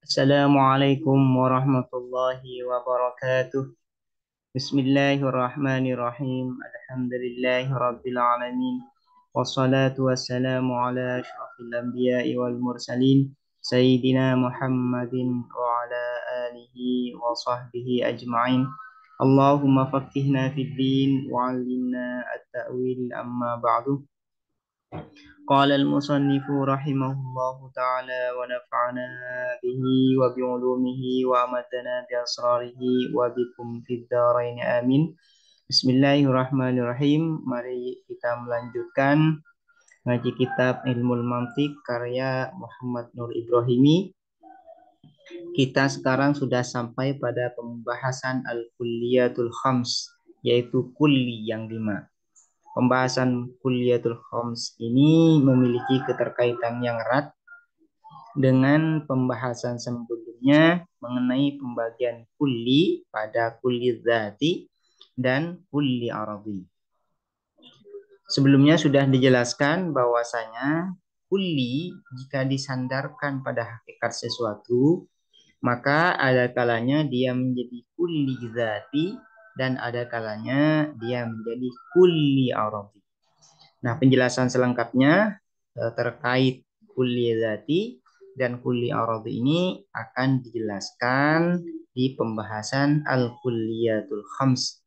Assalamualaikum warahmatullahi wabarakatuh. Bismillahirrahmanirrahim. Alhamdulillahi rabbil alamin. Wassalatu wassalamu ala asyrafil anbiya'i wal mursalin. Sayyidina Muhammadin wa ala alihi wa sahbihi ajma'in. Allahumma faqqihna fid din wa 'allimna at-ta'wil amma ba'du. قال المصنف رحمه الله تعالى ونفعنا به وبعلومه وأمدنا بأسراره وبكم في الدارين آمين. Bismillahirrahmanirrahim. Mari kita melanjutkan ngaji kitab Ilmul Mantiq karya Muhammad Nur Ibrahimi. Kita sekarang sudah sampai pada pembahasan Al-Kulliyatul Khams, yaitu kulli yang 5. Pembahasan Kulliyatul Khams ini memiliki keterkaitan yang erat dengan pembahasan sebelumnya mengenai pembagian kulli pada kulli dzati dan kulli aradi. Sebelumnya sudah dijelaskan bahwasanya kulli jika disandarkan pada hakikat sesuatu, maka ada kalanya dia menjadi kulli dzati dan ada kalanya dia menjadi kulli aradi. Nah, penjelasan selengkapnya terkait kulli dzati dan kulli aradi ini akan dijelaskan di pembahasan al-kulliyatul khams.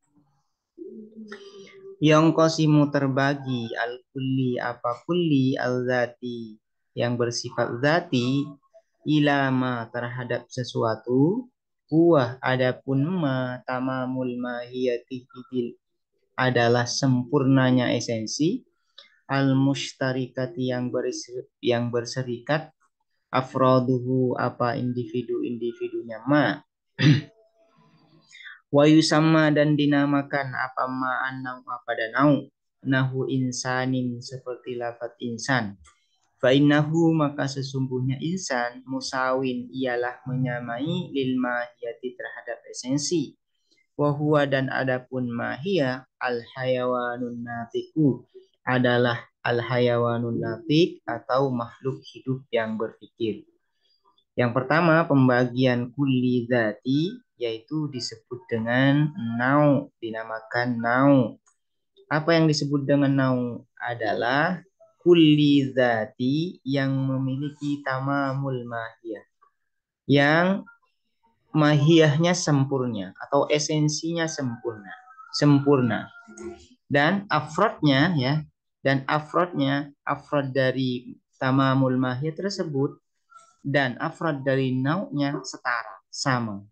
Yang qasimu terbagi al-kulli apa kulli al-dzati yang bersifat dzati ilama terhadap sesuatu huwa adapun ma tamamul mahiyati adalah sempurnanya esensi al-mushtarikati yang berserikat afraduhu apa individu-individunya ma wa yusamma dan dinamakan apa ma annau apa danau nahu insanin seperti lafaz insan fa innahu maka sesungguhnya insan musawin ialah menyamai lil mahiyati terhadap esensi wa huwa dan adapun mahiyah al hayawanun natiku adalah al hayawanun natik atau makhluk hidup yang berpikir. Yang pertama pembagian kulli dzati yaitu disebut dengan nau, dinamakan nau. Apa yang disebut dengan nau adalah kulli dzati yang memiliki tamamul mahiyah, yang mahiyahnya sempurna atau esensinya sempurna dan afrodnya afrod dari tamamul mahiyah tersebut dan afrod dari nau'nya setara sama.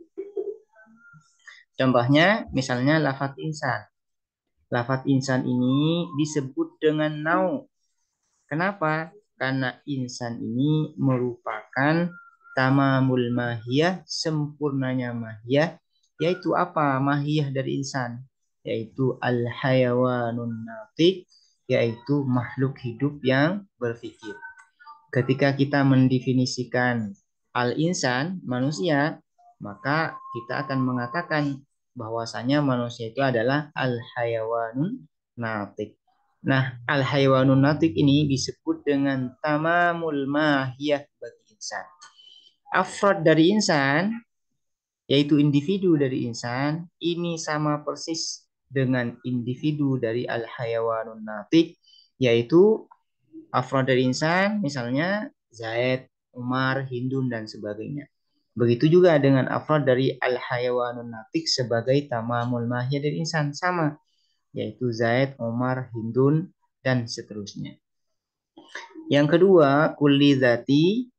Contohnya misalnya lafaz insan ini disebut dengan nau. Kenapa? Karena insan ini merupakan tamamul mahiyah, sempurnanya mahiyah, yaitu apa? Mahiyah dari insan, yaitu al-hayawanun natik, yaitu makhluk hidup yang berpikir. Ketika kita mendefinisikan al-insan, manusia, maka kita akan mengatakan bahwasanya manusia itu adalah al-hayawanun natik. Nah, al-hayawanun natik ini disebut dengan tamamul mahiyah bagi insan. Afrod dari insan, yaitu individu dari insan, ini sama persis dengan individu dari al-hayawanun natik, yaitu afrod dari insan, misalnya Zaid, Umar, Hindun, dan sebagainya. Begitu juga dengan afrod dari al-hayawanun natik sebagai tamamul mahiyah dari insan, sama, yaitu Zaid, Umar, Hindun, dan seterusnya. Yang kedua, kulli dzati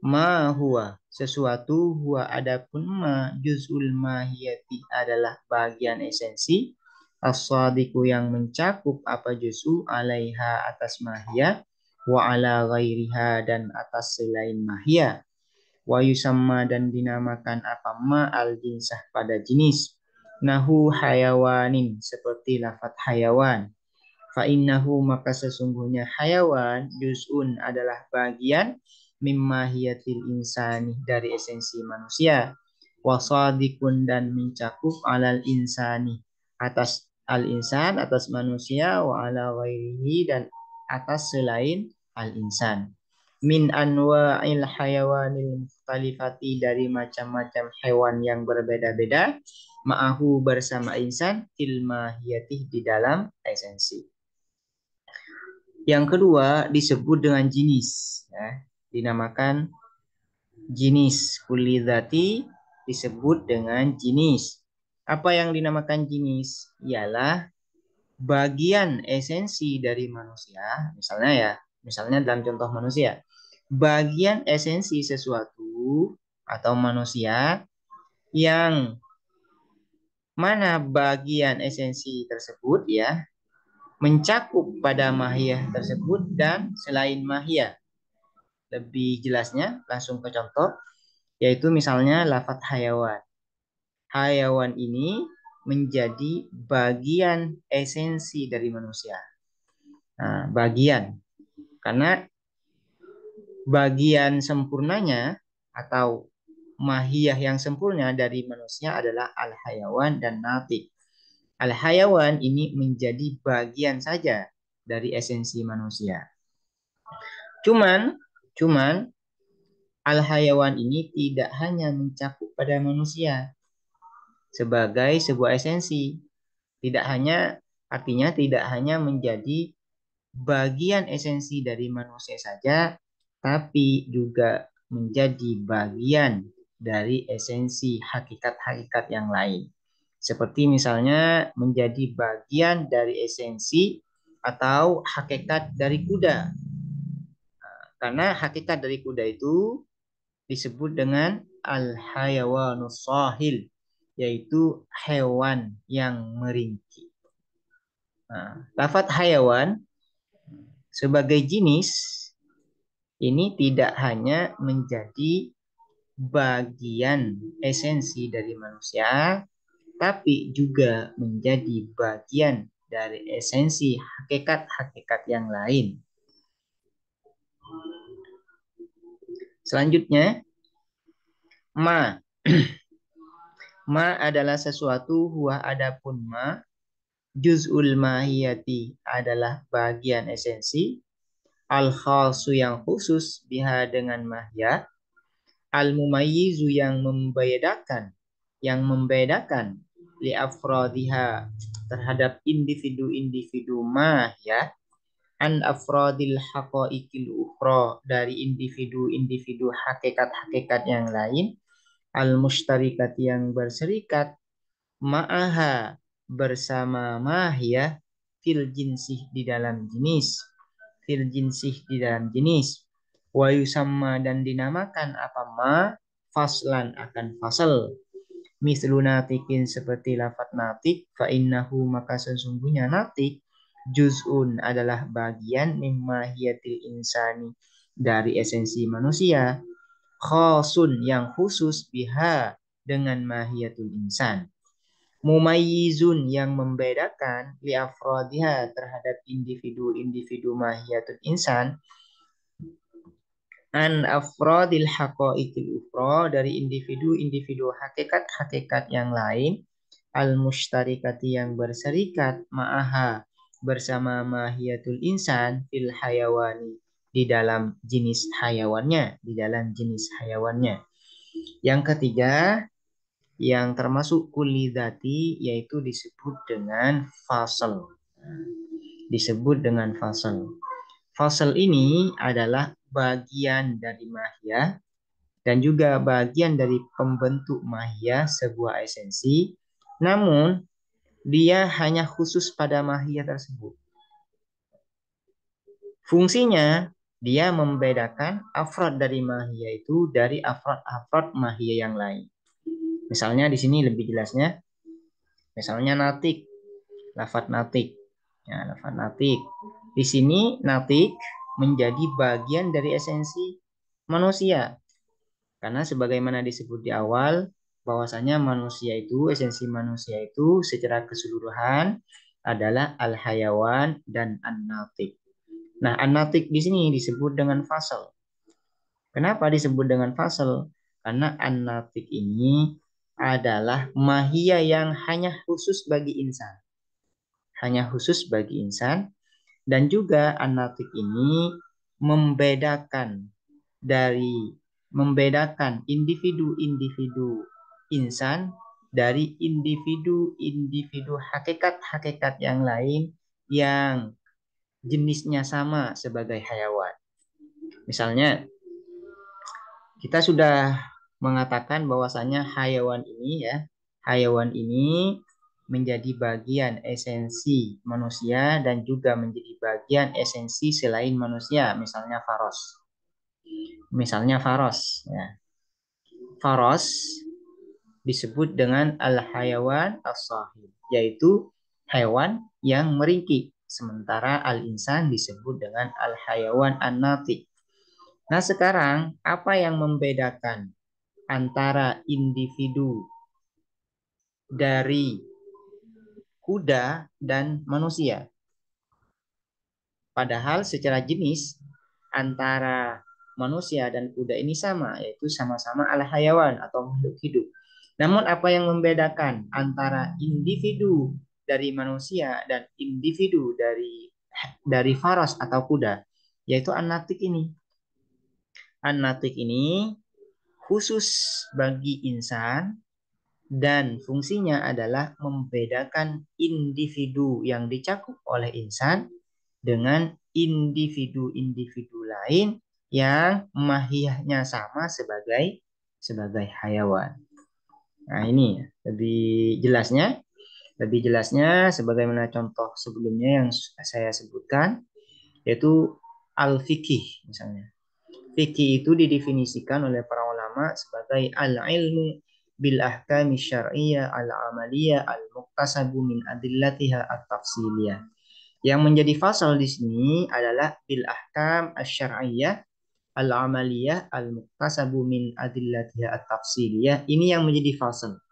ma huwa, sesuatu huwa adapun ma juz'ul mahiyati adalah bagian esensi as-sadiku yang mencakup apa juz'u alaiha atas mahiyah wa ala ghairiha dan atas selain mahiyah wa yusamma dan dinamakan apa ma al jinsah pada jenis nahu hayawanin seperti lafaz hayawan fa innahu maka sesungguhnya hayawan juz'un adalah bagian mimma hiyatil insani dari esensi manusia wasadikun dan mencakup alal insani atas al insan atas manusia wa ala ghairihi dan atas selain al insan. min anwa'il hayawanil mukhtalifati, dari macam-macam hewan yang berbeda-beda, ma'ahu bersama insan, fil mahiyati di dalam esensi. Yang kedua disebut dengan jenis, ya, dinamakan jenis. Kulidati disebut dengan jenis. Apa yang dinamakan jenis? Ialah bagian esensi dari manusia, misalnya dalam contoh manusia, bagian esensi sesuatu atau manusia yang mana bagian esensi tersebut ya mencakup pada mahiyah tersebut dan selain mahiyah. Lebih jelasnya langsung ke contoh, yaitu misalnya lafadz hayawan. Hayawan ini menjadi bagian esensi dari manusia. Nah, bagian. Karena bagian sempurnanya atau mahiyah yang sempurna dari manusia adalah al-hayawan dan natik. Al-hayawan ini menjadi bagian saja dari esensi manusia. Cuman al-hayawan ini tidak hanya mencakup pada manusia sebagai sebuah esensi. Artinya tidak hanya menjadi bagian esensi dari manusia saja, tapi juga menjadi bagian dari esensi hakikat-hakikat yang lain. Seperti misalnya menjadi bagian dari esensi atau hakikat dari kuda. Karena hakikat dari kuda itu disebut dengan al-hayawanus sahil, yaitu hewan yang meringkih. Nah, lafadz hayawan sebagai jenis ini tidak hanya menjadi bagian esensi dari manusia, tapi juga menjadi bagian dari esensi hakikat-hakikat yang lain. Selanjutnya, ma. Ma adalah sesuatu, huwa adapun ma, juz'ul mahiyati adalah bagian esensi, al-khasu yang khusus, biha dengan mahiyah, al-mumayyizu yang membedakan li afrodiha terhadap individu-individu mahiyah, an afrodil haqaiqil ukhra dari individu-individu hakikat-hakikat yang lain, al-mushtarikat yang berserikat, ma'aha bersama mahiyah, fil jinsih di dalam jenis, fil jinsih di dalam jenis, wa yusamma dan dinamakan apa ma, faslan akan fasal, mislu natikin seperti lafadz natik, fa innahu maka sesungguhnya natik, juz'un adalah bagian mimma hiyatil insani dari esensi manusia, khasun yang khusus biha dengan mahiyatul insan, mumayyizun yang membedakan li afrodiha terhadap individu-individu mahiyatul insan, an afrodil haqaiqil ukhra dari individu-individu hakikat-hakikat yang lain, al mushtarikati yang berserikat, ma'aha bersama mahiyatul insan, fil hayawani di dalam jenis hayawannya, Yang ketiga, yang termasuk kulidati, yaitu disebut dengan fasal. Fasal ini adalah bagian dari mahiyah dan juga bagian dari pembentuk mahiyah sebuah esensi, namun dia hanya khusus pada mahiyah tersebut. Fungsinya dia membedakan afrod dari mahiyah itu dari afrod-afrod mahiyah yang lain. Misalnya di sini lebih jelasnya, misalnya natik, lafadz natik. Ya, lafadz natik. Di sini natik menjadi bagian dari esensi manusia. Karena sebagaimana disebut di awal, bahwasanya esensi manusia itu secara keseluruhan adalah al-hayawan dan an-natik. Nah, an-natik di sini disebut dengan fasal. Kenapa disebut dengan fasal? Karena an-natik ini adalah mahiyah yang hanya khusus bagi insan. Dan juga an-natik ini membedakan individu-individu insan dari individu-individu hakikat-hakikat yang lain yang jenisnya sama sebagai hayawan. Misalnya, kita sudah mengatakan bahwasanya hayawan ini menjadi bagian esensi manusia dan juga menjadi bagian esensi selain manusia, misalnya faros. Ya. Faros disebut dengan al-hayawan as-sahib, yaitu hewan yang meringkik. Sementara al-insan disebut dengan al-hayawan an-natiq. Nah, sekarang apa yang membedakan antara individu dari kuda dan manusia? Padahal secara jenis antara manusia dan kuda ini sama, yaitu sama-sama al-hayawan atau makhluk hidup. Namun apa yang membedakan antara individu dari manusia dan individu dari faras atau kuda, yaitu an-natik ini. An-natik ini khusus bagi insan dan fungsinya adalah membedakan individu yang dicakup oleh insan dengan individu-individu lain yang mahiyahnya sama sebagai hayawan. Nah, ini lebih jelasnya sebagaimana contoh sebelumnya yang saya sebutkan, yaitu al-fiqih misalnya. Fikih itu didefinisikan oleh para ulama sebagai al-ilmu bil ahkami syar'iyyah al-amaliyah al-muqtasabu min adillatiha at-tafsiliyah. Yang menjadi fasal di sini adalah bil ahkam asy-syar'iyyah al-amaliyah al-muqtasabu min adillatiha at-tafsiliyah. Ini yang menjadi fasal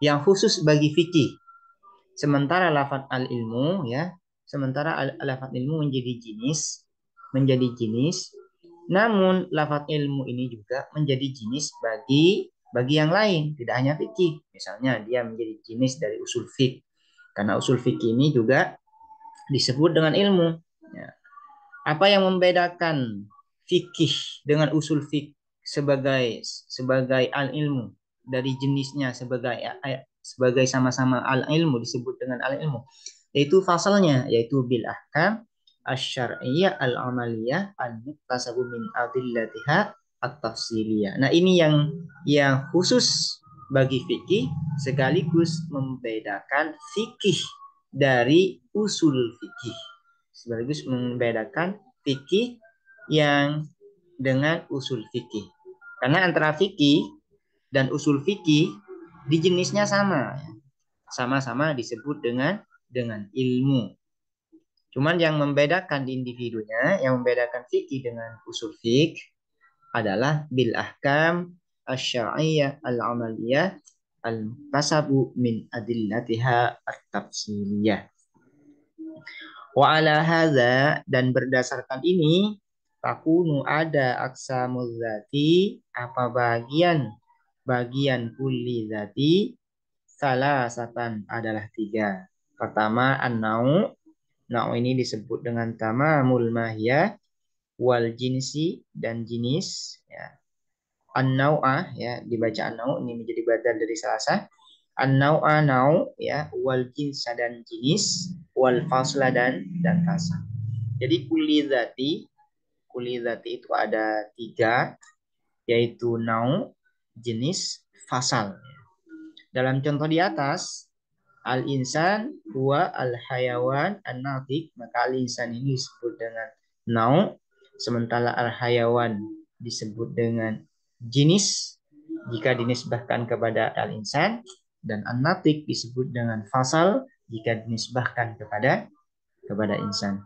yang khusus bagi fikih. Sementara lafaz al-ilmu lafaz ilmu menjadi jenis. Namun lafaz ilmu ini juga menjadi jenis bagi yang lain, tidak hanya fikih. Misalnya dia menjadi jenis dari usul fiqh. Karena usul fikih ini juga disebut dengan ilmu. Ya. Apa yang membedakan fikih dengan usul fikih sebagai al-ilmu dari jenisnya sebagai sama-sama al-ilmu disebut dengan al-ilmu, yaitu fasalnya, yaitu bil ahkam asy-syar'iyyah al-amaliyah al-muqtasabu min adillatiha at-tafsiliyah. Nah, ini yang khusus bagi fikih sekaligus membedakan fikih dari usul fikih. Sekaligus membedakan fikih yang dengan usul fikih. Karena antara fikih dan usul fikih di jenisnya sama-sama disebut dengan ilmu. Cuman yang membedakan di individunya, yang membedakan fikih dengan usul fikih adalah bil ahkam asy-syar'iyyah al-amaliyah al-tasabu min adillatiha at-tafsiliyah. Wa ala hadza, dan berdasarkan ini takunu ada aqsamuz zati, apa bagian kulli zati salasatan adalah 3. Pertama an-nau. Nau ini disebut dengan tamamul mahiyah wal jinsi dan jenis, ya. An-nau'ah, ya, dibaca an-nau ini menjadi badal dari salasa. An-nau'a nau, ya, wal jinsa dan jenis, wal fasla dan fasal. Jadi kuli zati itu ada 3, yaitu nau, jenis, fasal. Dalam contoh di atas, al-insan huwa al-hayawan an-natiq, maka al-insan ini disebut dengan nau, sementara al-hayawan disebut dengan jenis jika dinisbahkan kepada al-insan, dan an-natiq disebut dengan fasal jika dinisbahkan kepada insan.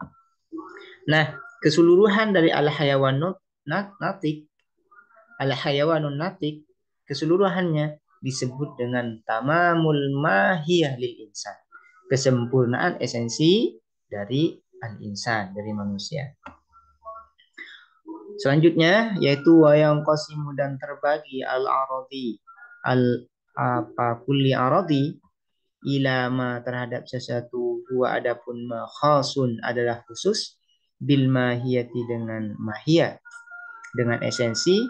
Nah, keseluruhan dari al-hayawanun natiq keseluruhannya disebut dengan tamamul mahiyah lil insan, kesempurnaan esensi dari al-insan, dari manusia. Selanjutnya yaitu wayang qasimu, dan terbagi al-aradi kulli aradi ilama terhadap sesuatu, huwa adapun ma khasun adalah khusus, bil mahiyati dengan mahiyah, dengan esensi,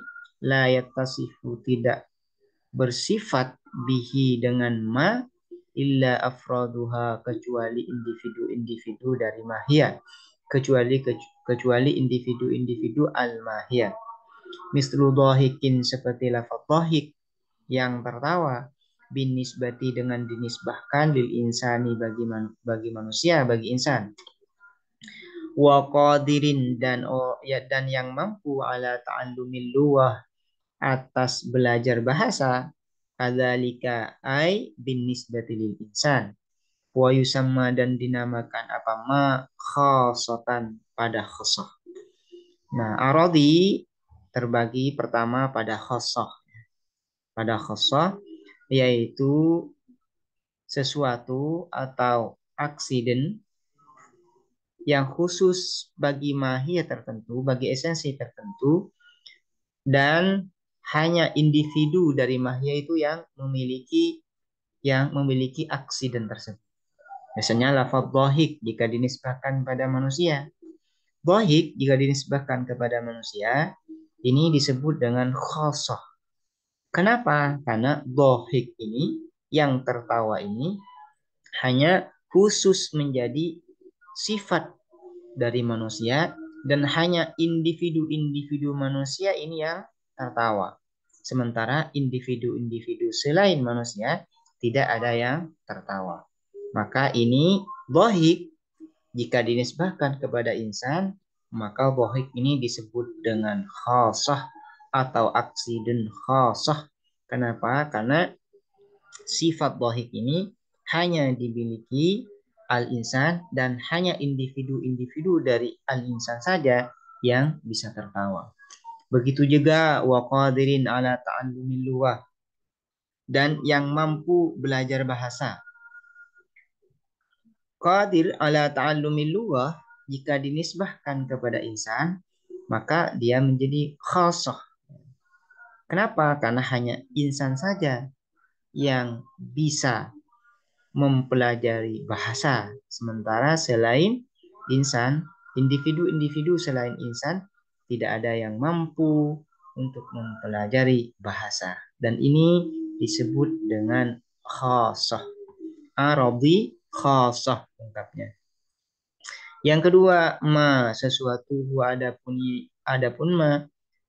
la yattasifu tidak bersifat bihi dengan ma illa afraduha kecuali individu-individu dari mahiyah, kecuali individu-individu al-mahiyah. Mislu dhahikin seperti lafaz dhahik yang tertawa, bin nisbati dengan dinisbahkan lil insani bagi manusia, bagi insan. Wa qadirin dan yang mampu ala ta'allumil lughah atas belajar bahasa, kadzalika ai bin nisbati lil insan. Wa yusamma dan dinamakan apa ma khassatan pada khassah. Nah, aradi terbagi pertama pada khassah. Pada khassah yaitu sesuatu atau aksiden yang khusus bagi mahiyah tertentu, bagi esensi tertentu, dan hanya individu dari mahiyah itu yang memiliki aksiden tersebut. Misalnya lafaz dhahik jika dinisbahkan pada manusia. Dhahik jika dinisbahkan kepada manusia, ini disebut dengan khosoh. Kenapa? Karena dhahik ini, yang tertawa ini, hanya khusus menjadi sifat dari manusia dan hanya individu-individu manusia ini yang tertawa. Sementara individu-individu selain manusia tidak ada yang tertawa. Maka ini dhahik jika dinisbahkan kepada insan, maka dhahik ini disebut dengan khasah atau aksiden khasah. Kenapa? Karena sifat dhahik ini hanya dimiliki al-insan dan hanya individu-individu dari al-insan saja yang bisa tertawa. Begitu juga wa qadirin ala ta'allumil lughah dan yang mampu belajar bahasa. Qadir ala ta'allumil lughah jika dinisbahkan kepada insan, maka dia menjadi khasah. Kenapa? Karena hanya insan saja yang bisa mempelajari bahasa. Sementara selain insan, individu-individu selain insan tidak ada yang mampu untuk mempelajari bahasa. Dan ini disebut dengan khasah. Arabi khasah lengkapnya. Yang kedua, ma sesuatu adapun ma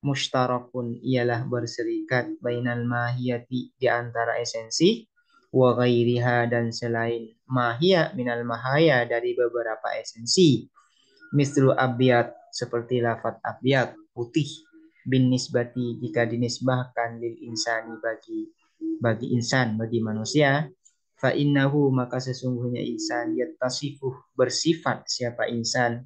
mustarakun ialah berserikat bainal mahiyati di antara esensi wa ghairiha dan selain mahiyah minal mahaya dari beberapa esensi. Mislu abyad seperti lafaz abyad putih, bin nisbati jika dinisbahkan lil insani bagi insan, bagi manusia, fa innahu maka sesungguhnya insan yattasifu bersifat siapa insan,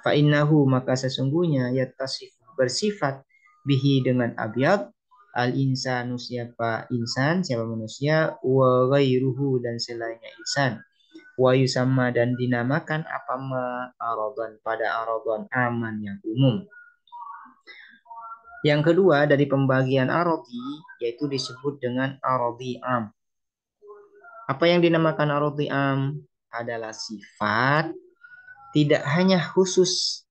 fa innahu maka sesungguhnya yattasifu bersifat bihi dengan abyad al insanu siapa insan, siapa manusia, wa ghairuhu dan selainnya insan, wa yusamma dan dinamakan apa ma aradan pada aradan aman yang umum. Yang kedua dari pembagian aradi yaitu disebut dengan aradi am. Apa yang dinamakan aradi am adalah sifat tidak hanya khusus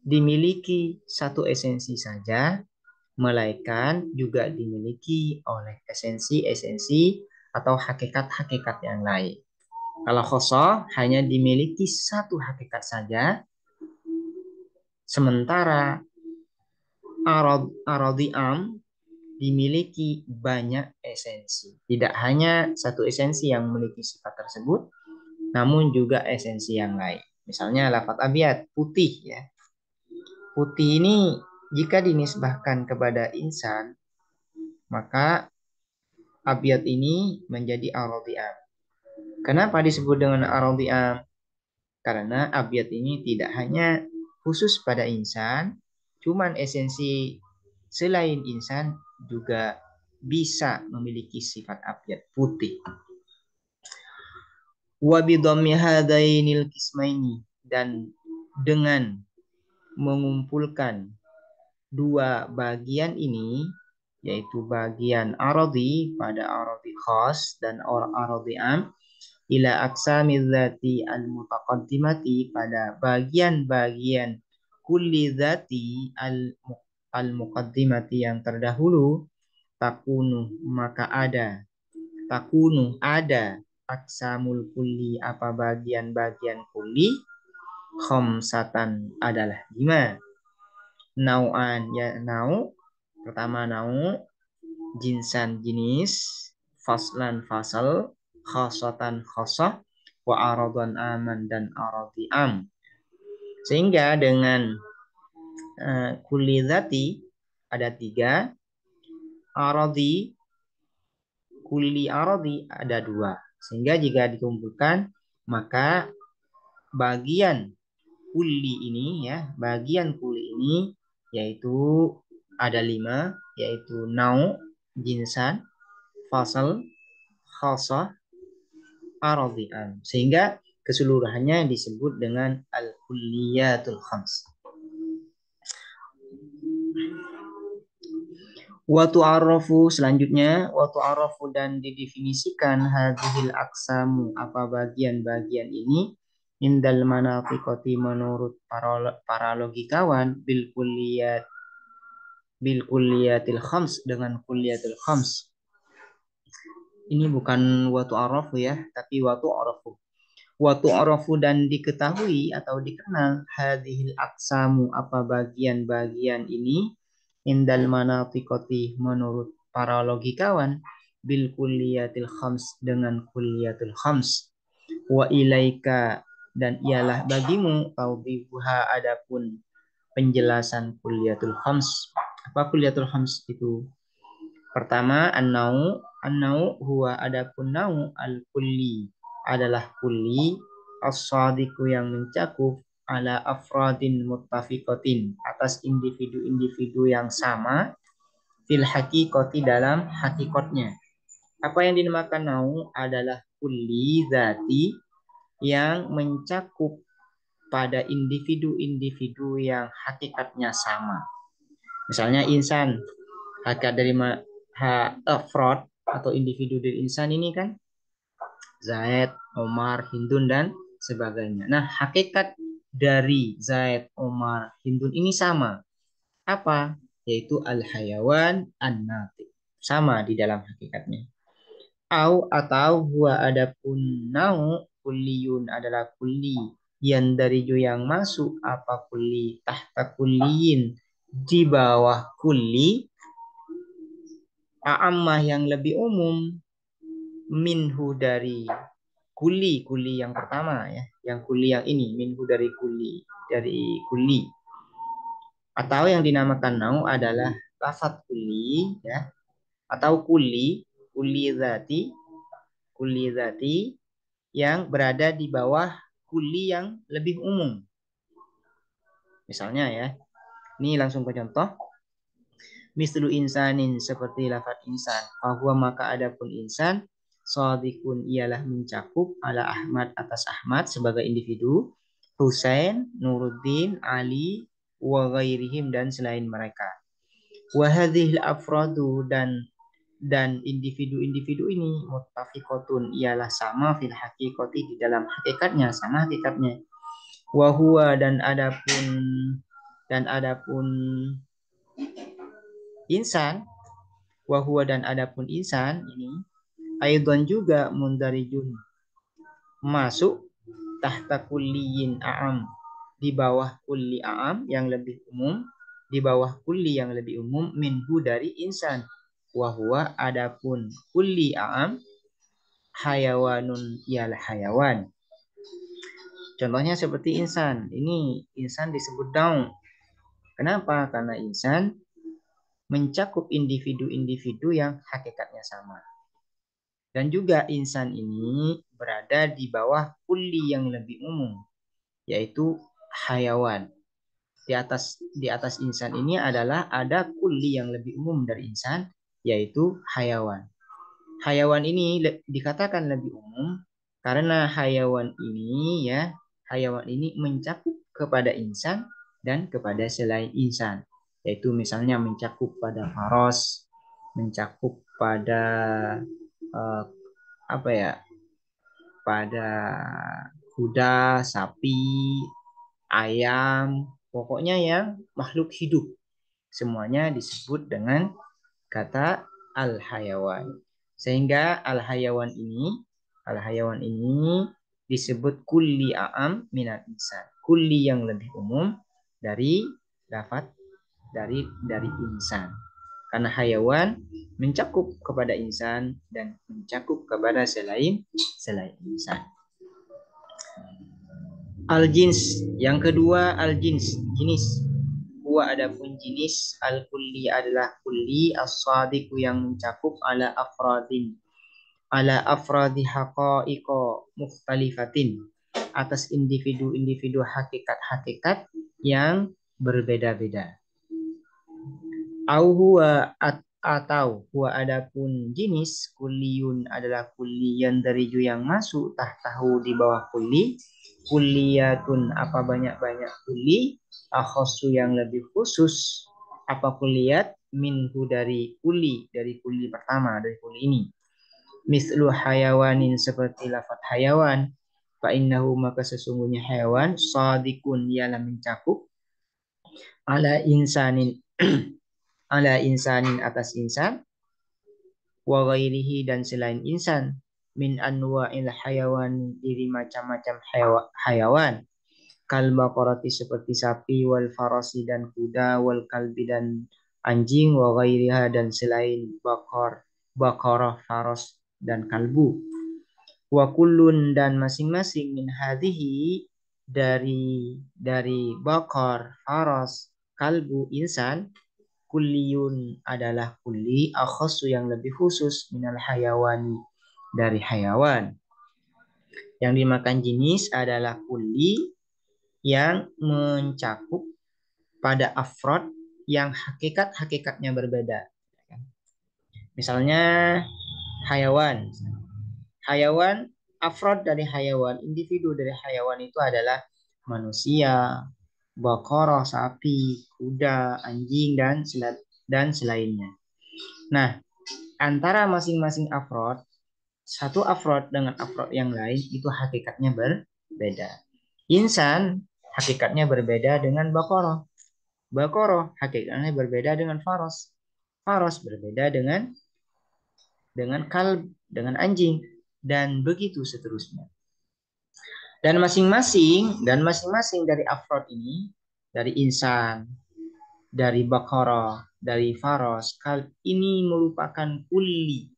dimiliki satu esensi saja, melainkan juga dimiliki oleh esensi-esensi atau hakikat-hakikat yang lain. Kalau khosoh hanya dimiliki satu hakikat saja, sementara aradi am dimiliki banyak esensi. Tidak hanya satu esensi yang memiliki sifat tersebut, namun juga esensi yang lain. Misalnya lafaz abyad, putih ya. Putih ini jika dinisbahkan kepada insan, maka abyad ini menjadi aradi am. Kenapa disebut dengan aradi am? Karena abyad ini tidak hanya khusus pada insan, cuman esensi selain insan juga bisa memiliki sifat abyad putih. Wa bidhammi hadainil qismaini dan dengan mengumpulkan dua bagian ini yaitu bagian aradi pada aradi khas dan aradi am, ila aqsamil dzati al-mutaqaddimati pada bagian-bagian kulli dzati al-muqaddimati yang terdahulu takunu maka ada aksamul kulli apa bagian-bagian kulli khamsatan adalah 5 nau'an ya pertama jinsan jenis faslan fasal khasatan khasah wa aradan aman dan aradi am sehingga dengan kulli dzati ada 3 aradi kulli aradi ada 2 sehingga jika dikumpulkan maka bagian kulli ini ya bagian kulli ini yaitu ada 5 yaitu jinsan fasal khasah aradian sehingga keseluruhannya disebut dengan al-kulliyatul khams. Wa tu'arrafu selanjutnya wa tu'arrafu dan didefinisikan hadhil aqsamu apa bagian-bagian ini indal manafiqati menurut para logikawan bil kulliyatil khams dengan kulliyatil khams. Ini bukan wa tu'arrafu ya, tapi wa tu'arrafu. Wa tu'arrafu dan diketahui atau dikenal hadhil aqsamu apa bagian-bagian ini indal manafiqati menurut para logikawan bil kulliyatil khams dengan kulliyatul khams wa ilaika dan ialah bagimu taubihuha adapun penjelasan kulliyatul khams. Apa kulliyatul khams itu? Pertama annau huwa adapun nau al kulli adalah kulli as-sadiku yang mencakup ala afradin muttafiqatin atas individu-individu yang sama fil haqiqati dalam hakikatnya. Apa yang dinamakan nau adalah kulli zati yang mencakup pada individu-individu yang hakikatnya sama. Misalnya insan, hakikat dari afrod atau individu dari insan ini kan Zaid, Omar, Hindun dan sebagainya. Nah, hakikat dari Zaid, Omar, Hindun ini sama. Apa? Yaitu al-hayawan an-natiq. Sama di dalam hakikatnya. Atau huwa adapun nau kulliyun adalah kulli yang dari yang masuk apa kulli tahta kulliyin di bawah kulli a'ammah yang lebih umum minhu dari kuli yang pertama ya yang kuli yang ini minhu dari kuli atau yang dinamakan nau adalah lafaz kuli ya atau kuli zati yang berada di bawah kuli yang lebih umum misalnya ya ini langsung ke contoh mislu insanin seperti lafaz insan bahwa maka adapun insan Sadiqun ialah mencakup ala Ahmad atas Ahmad sebagai individu, Husain, Nuruddin, Ali, wa ghairihim dan selain mereka. Wa hadhil afradu dan individu-individu ini muttafiqatun ialah sama fil haqiqati di dalam hakikatnya sama hakikatnya. Wa huwa dan adapun insan wa huwa dan adapun insan ini Aidon juga mundarijun masuk tahta kulliyin a'am di bawah kulli a'am yang lebih umum di bawah kulli yang lebih umum minhu dari insan wahwa adapun kulli a'am hayawanun ialah hayawan contohnya seperti insan ini insan disebut daun kenapa karena insan mencakup individu-individu yang hakikatnya sama. Dan juga insan ini berada di bawah kulli yang lebih umum, yaitu hayawan. Di atas insan ini adalah ada kulli yang lebih umum dari insan, yaitu hayawan. Hayawan ini dikatakan lebih umum karena hayawan ini mencakup kepada insan dan kepada selain insan, yaitu misalnya mencakup pada faros, mencakup pada apa ya pada kuda, sapi, ayam, pokoknya yang makhluk hidup. Semuanya disebut dengan kata al-hayawan. Sehingga al-hayawan ini disebut kulli a'am minal insan. Kulli yang lebih umum dari lafaz dari insan. Karena hayawan mencakup kepada insan dan mencakup kepada selain insan. Al-jins, yang kedua al-jins, jenis. Huwa adapun jenis al-kulli adalah kulli as-sadiqu yang mencakup ala afradi haqa'iqa mukhtalifatin atas individu-individu hakikat-hakikat yang berbeda-beda. Atau huwa adapun jenis kulliyun adalah kulliyan dari yang masuk tahtahu di bawah kulli, kulliyatun apa banyak-banyak kulli, akhassu yang lebih khusus apa kulliyat minhu dari kulli pertama dari kulli ini. Mislu hayawanin seperti lafaz hayawan, fa innahu maka sesungguhnya hayawan sadikun ialah mencakup ala insanin ala insanin atas insan wa ghairihi dan selain insan min anwa'il hayawan dari macam-macam hayawan kal baqarati seperti sapi wal farasi dan kuda wal kalbi dan anjing wa ghairiha dan selain baqarah faras dan kalbu wa kullun dan masing-masing min hadhihi dari baqar faras kalbu insan kulliyun adalah kulli akhassu yang lebih khusus minal hayawani dari hayawan. Yang dimakan jenis adalah kulli yang mencakup pada afrod yang hakikat-hakikatnya berbeda. Misalnya hayawan. Hayawan, afrod dari hayawan, individu dari hayawan itu adalah manusia, baqarah, sapi, kuda, anjing, dan selainnya. Nah, antara masing-masing afrod, satu afrod dengan afrod yang lain itu hakikatnya berbeda. Insan hakikatnya berbeda dengan baqarah. Baqarah hakikatnya berbeda dengan faras. Faras berbeda dengan kalb, dengan anjing, dan begitu seterusnya. Dan masing-masing dari afrod ini, dari insan, dari baqarah, dari faras, kalb ini merupakan kulli.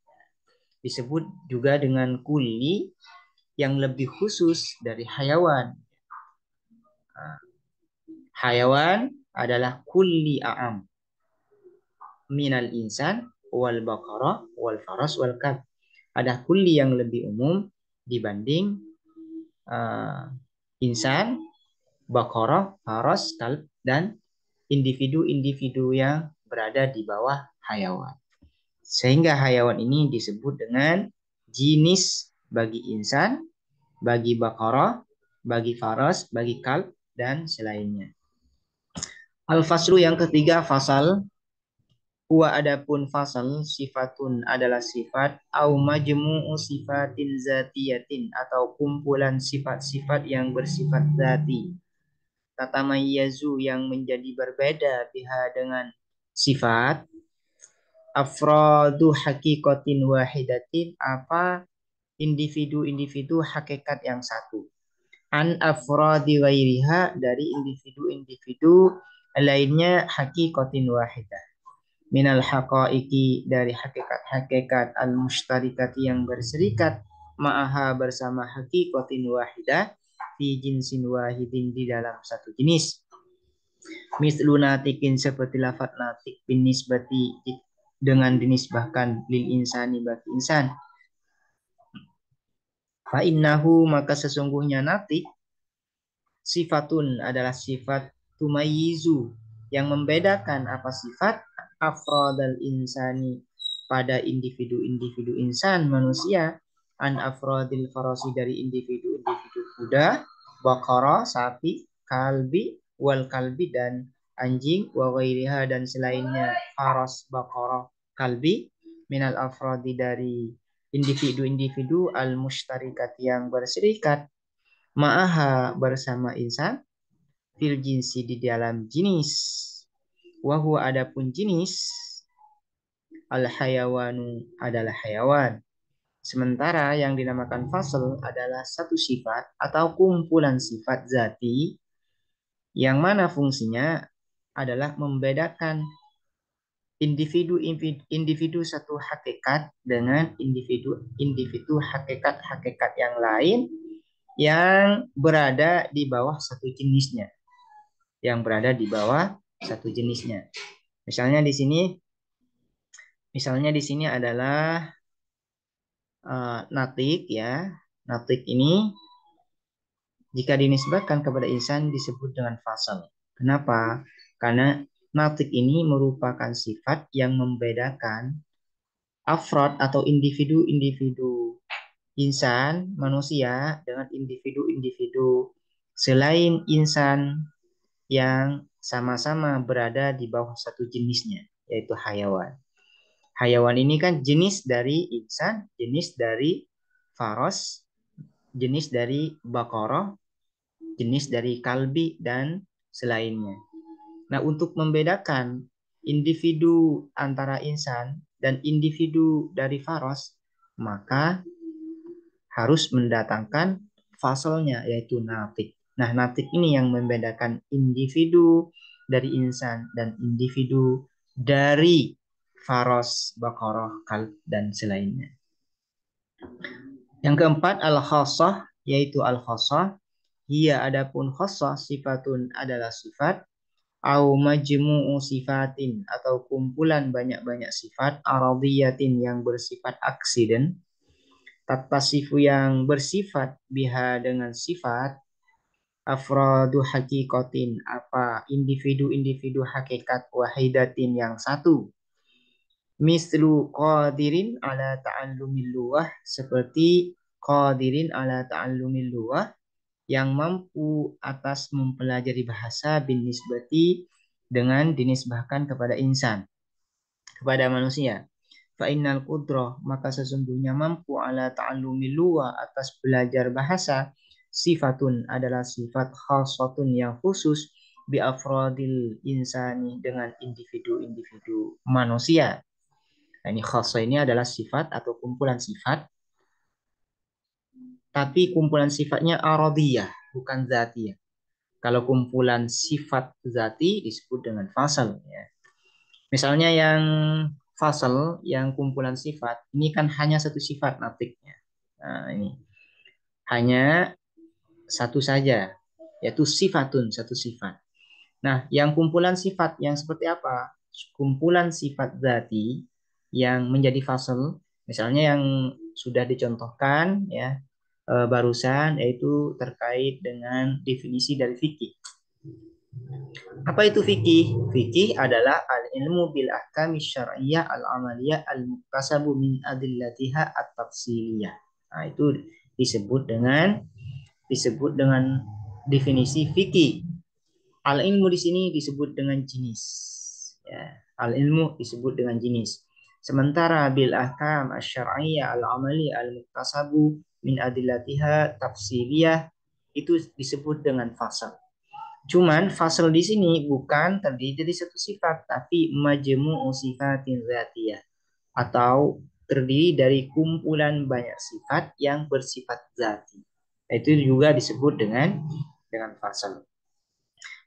Disebut juga dengan kulli yang lebih khusus dari hayawan. Hayawan adalah kulli a'am minal insan wal baqarah wal faras wal kalb. Ada kulli yang lebih umum dibanding insan, baqarah, faras, kalb, dan individu-individu yang berada di bawah hayawan. Sehingga hayawan ini disebut dengan jenis bagi insan, bagi baqarah, bagi faras, bagi kalb, dan selainnya. Al-faslu yang ketiga, fasal. Huwa adapun fasal sifatun adalah sifat au majmu'u sifatin zatiyatin atau kumpulan sifat-sifat yang bersifat zati. Tatamayyazu yang menjadi berbeda biha dengan sifat afradu hakikatin wahidatin apa individu-individu hakikat yang satu. An afradi ghairiha dari individu-individu lainnya hakikatin wahidah. Minal haqaiki dari hakikat-hakikat al-mushtarikati yang berserikat ma'aha bersama hakikatin wahidah fi jinsin wahidin di dalam satu jenis. Mislu natikin seperti lafaz natik bin nisbati dengan dinisbahkan lil insani bagi insan. Fa innahu maka sesungguhnya natik sifatun adalah sifat tumayyizu yang membedakan apa sifat afrodal insani pada individu-individu insan manusia an afrodil farasi dari individu-individu kuda, baqarah, sapi, kalbi, wal kalbi dan anjing, wa dan selainnya faras, baqarah, kalbi minal afrodi dari individu-individu al-mushtarikat yang berserikat ma'aha bersama insan fil jinsi di dalam jenis. Wahwa adapun jenis al-hayawanu adalah hayawan. Sementara yang dinamakan fasl adalah satu sifat atau kumpulan sifat zati yang mana fungsinya adalah membedakan individu satu hakikat dengan individu hakikat yang lain yang berada di bawah satu jenisnya, Misalnya di sini, adalah natik ya. Natik ini jika dinisbatkan kepada insan disebut dengan fasal. Kenapa? Karena natik ini merupakan sifat yang membedakan afrod atau individu-individu insan, manusia dengan individu-individu selain insan yang sama-sama berada di bawah satu jenisnya, yaitu hayawan. Hayawan ini kan jenis dari insan, jenis dari faros, jenis dari bakoroh, jenis dari kalbi, dan selainnya. Nah, untuk membedakan individu antara insan dan individu dari faros, maka harus mendatangkan fasalnya, yaitu natik. Nah, natik ini yang membedakan individu dari insan dan individu dari faros, bakoroh, kalb, dan selainnya. Yang keempat, al-khassah, yaitu al-khassah. Ia adapun khassah sifatun adalah sifat au majmu'u sifatin atau kumpulan banyak-banyak sifat aradiyatin yang bersifat aksiden, tattasifu yang bersifat biha dengan sifat afradu hakikotin apa individu-individu hakikat wahidatin yang satu, mislu qadirin ala ta'allumil lughah seperti qadirin ala ta'allumil lughah yang mampu atas mempelajari bahasa bin nisbati dengan dinisbahkan kepada insan, kepada manusia. Fa'innal qudrah maka sesungguhnya mampu ala ta'allumil lughah atas belajar bahasa sifatun adalah sifat khasatun yang khusus bi afradil insani dengan individu-individu manusia. Nah, ini khasah ini adalah sifat atau kumpulan sifat, tapi kumpulan sifatnya aradiyah, bukan zatiyah. Kalau kumpulan sifat zati disebut dengan fasal. Ya. Misalnya yang fasal, yang kumpulan sifat, ini kan hanya satu sifat natiknya. Nah, ini hanya satu saja, yaitu sifatun, satu sifat. Nah, yang kumpulan sifat yang seperti apa? Kumpulan sifat zati yang menjadi fasal, misalnya yang sudah dicontohkan ya barusan, yaitu terkait dengan definisi dari fikih. Apa itu fikih? Fikih adalah al-ilmu bil ahkami syar'iyyah al-amaliyah al-muktasabu min adillatiha at-tafsiliyah. Nah, itu disebut dengan definisi fikih. Al-ilmu di sini disebut dengan jenis. Ya, al-ilmu disebut dengan jenis. Sementara bil ahkam asy-syar'iyyah al-amali al-muktasabu min adillatiha tafsiliyah itu disebut dengan fasal. Cuman fasal di sini bukan terdiri dari satu sifat, tapi majmu'u sifatin dzatiyah atau terdiri dari kumpulan banyak sifat yang bersifat zati. Itu juga disebut dengan fasal.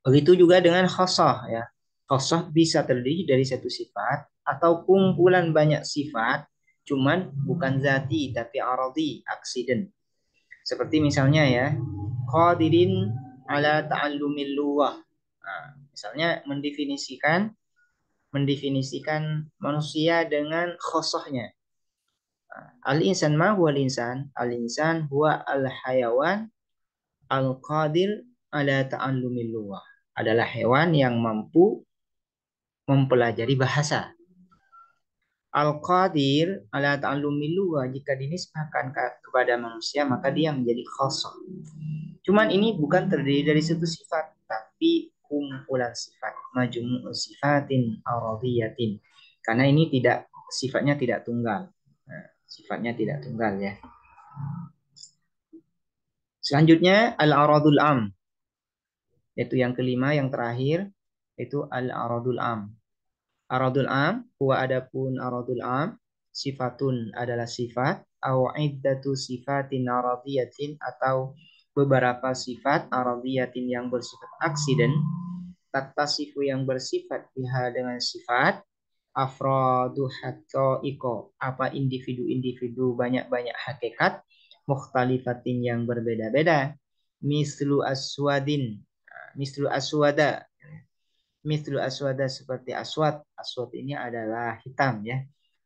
Begitu juga dengan khosoh ya. Khosoh bisa terdiri dari satu sifat atau kumpulan banyak sifat, cuman bukan zati tapi aradi, aksiden. Seperti misalnya ya, qadirin ala ta'allumil lughah. Nah, misalnya mendefinisikan manusia dengan khosohnya. Al-insan ma huwa al-insan? Al-insan huwa al-hayawan al-qadir ala ta'allumil lughah. Adalah hewan yang mampu mempelajari bahasa. Al-qadir ala ta'allumil lughah jika dinisbahkan kepada manusia maka dia menjadi khosoh. Cuman ini bukan terdiri dari satu sifat, tapi kumpulan sifat, majmu'u sifatin aradiyatin. Karena ini sifatnya tidak tunggal. Nah, Sifatnya tidak tunggal ya. Selanjutnya al-aradul am, yaitu yang kelima yang terakhir, itu al-aradul am. Aradul am, huwa adapun aradul am, sifatun adalah sifat, au iddatu sifatin aradiyatin atau beberapa sifat aradiyatin yang bersifat aksiden, taktasifu yang bersifat biha dengan sifat, afradu haqqaiqo, apa individu-individu banyak-banyak hakikat, mukhtalifatin yang berbeda-beda, mislu aswadin, mislu aswada, mislu aswada seperti aswad. Aswad ini adalah hitam ya.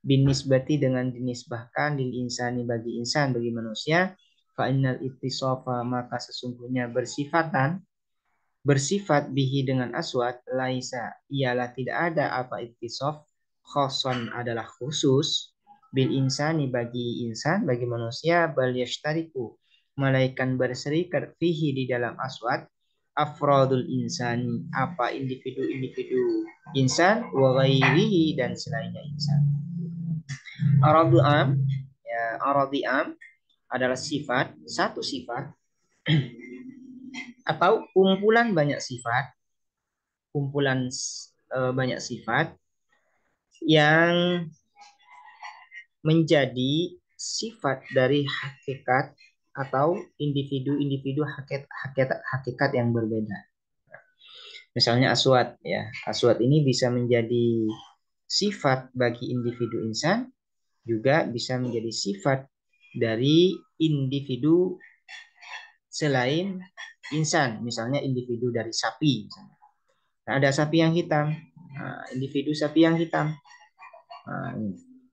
Binisbati dengan dinisbahkan lil insani bagi insan, bagi manusia. Fa innal ittisafa maka sesungguhnya bersifat bihi dengan aswad laisa ialah tidak ada apa ittisaf khoson adalah khusus bil insani bagi insan bagi manusia bal yashtariku malaikan berserikat fihi di dalam aswad afrodul insani apa individu-individu insan wa ghairihi dan selainnya insan. Aradu am ya, aradi am adalah sifat, satu sifat atau kumpulan banyak sifat, kumpulan banyak sifat yang menjadi sifat dari hakikat atau individu-individu hakikat yang berbeda. Misalnya aswad ya. Aswad ini bisa menjadi sifat bagi individu insan, juga bisa menjadi sifat dari individu selain insan, misalnya individu dari sapi. Nah, ada sapi yang hitam, individu sapi yang hitam. Nah,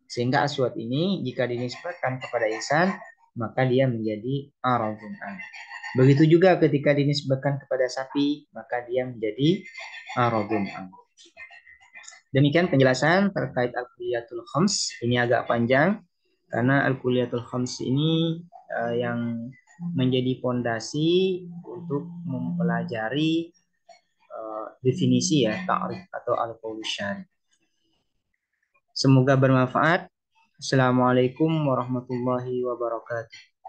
sehingga aswad ini jika dinisbatkan kepada insan, maka dia menjadi aradun am. Begitu juga ketika dinisbatkan kepada sapi, maka dia menjadi aradun am. Demikian penjelasan terkait al-kuliyatul khams. Ini agak panjang karena al-kuliyatul khams ini yang menjadi fondasi untuk mempelajari definisi ya ta'rif atau al-qaul syar'i. Semoga bermanfaat. Assalamualaikum warahmatullahi wabarakatuh.